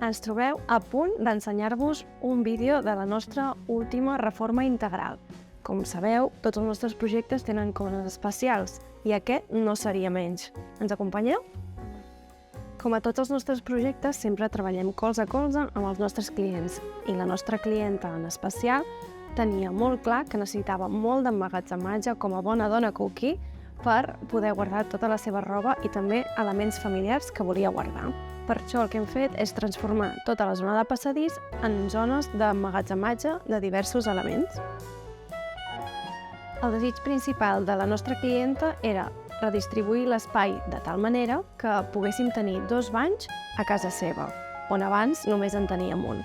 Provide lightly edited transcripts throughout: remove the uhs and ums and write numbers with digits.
Ens trobeu a punt d'ensenyar-vos un vídeo de la nostra última reforma integral. Com sabeu, tots els nostres projectes tenen coses especials i aquest no seria menys. Ens acompanyeu? Com a tots els nostres projectes, sempre treballem colze a colze amb els nostres clients i la nostra clienta en especial tenia molt clar que necessitava molt d'emmagatzematge com a bona dona cookie per poder guardar tota la seva roba i també elements familiars que volia guardar. Per això el que hem fet és transformar tota la zona de passadís en zones d'emmagatzematge de diversos elements. El desig principal de la nostra clienta era redistribuir l'espai de tal manera que poguéssim tenir 2 banys a casa seva, on abans només en teníem un.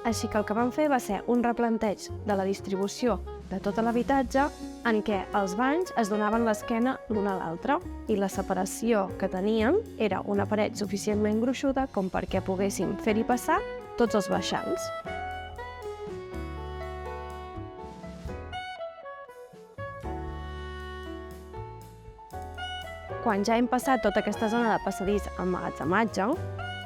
Així que el que vam fer va ser un replanteig de la distribució de tot l'habitatge en què els banys es donaven l'esquena l'un a l'altre i la separació que teníem era una paret suficientment gruixuda com perquè poguéssim fer-hi passar tots els baixants. Quan ja hem passat tota aquesta zona de passadís a emmagatzematge,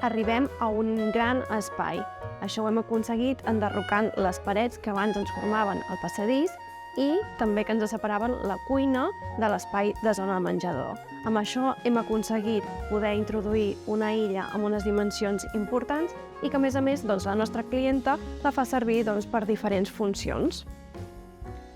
arribem a un gran espai. Això ho hem aconseguit enderrocant les parets que abans ens formaven el passadís i també que ens separaven la cuina de l'espai de zona de menjador. Amb això hem aconseguit poder introduir una illa amb unes dimensions importants i que, a més, la nostra clienta la fa servir per diferents funcions.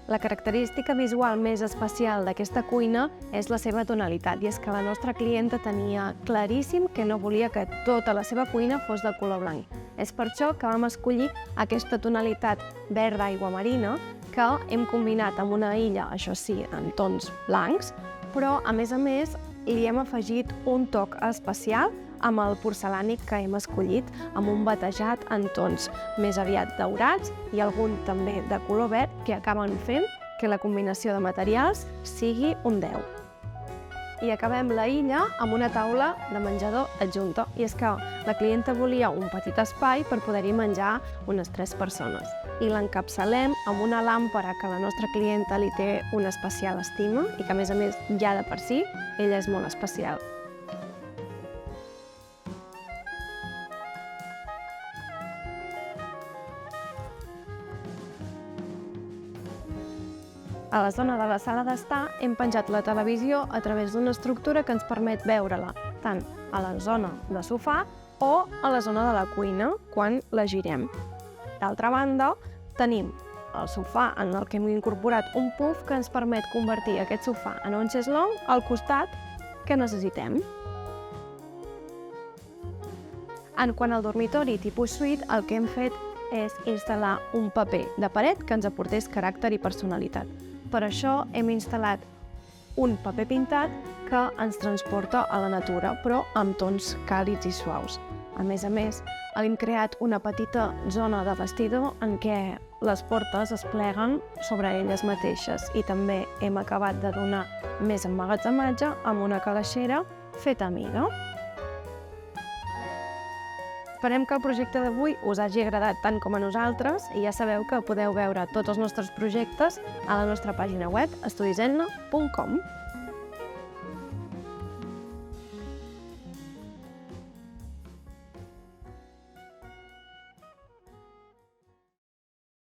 La característica visual més especial d'aquesta cuina és la seva tonalitat, i és que la nostra clienta tenia claríssim que no volia que tota la seva cuina fos de color blanc. És per això que vam escollir aquesta tonalitat verda aigua marina que hem combinat amb una illa, això sí, en tons blancs, però a més li hem afegit un toc especial amb el porcelànic que hem escollit, amb un batejat en tons més aviat daurats i algun també de color verd que acaben fent que la combinació de materials sigui un 10. I acabem la illa amb una taula de menjador adjunta, i és que la clienta volia un petit espai per poder-hi menjar unes 3 persones. I l'encapçalem amb una làmpara que la nostra clienta li té una especial estima i que, a més, ja de per si, ella és molt especial. A la zona de la sala d'estar hem penjat la televisió a través d'una estructura que ens permet veure-la tant a la zona de sofà o a la zona de la cuina quan la girem. D'altra banda, tenim el sofà en el que hem incorporat un puff que ens permet convertir aquest sofà en un xeslong al costat que necessitem. En quant al dormitori tipus suite, el que hem fet és instal·lar un paper de paret que ens aportés caràcter i personalitat. Per això hem instal·lat un paper pintat que ens transporta a la natura, però amb tons càlids i suaus. A més, hem creat una petita zona de vestidor en què les portes es pleguen sobre elles mateixes i també hem acabat de donar més emmagatzematge amb una calaixera feta a mida. Esperem que el projecte d'avui us hagi agradat tant com a nosaltres i ja sabeu que podeu veure tots els nostres projectes a la nostra pàgina web estudizenna.com.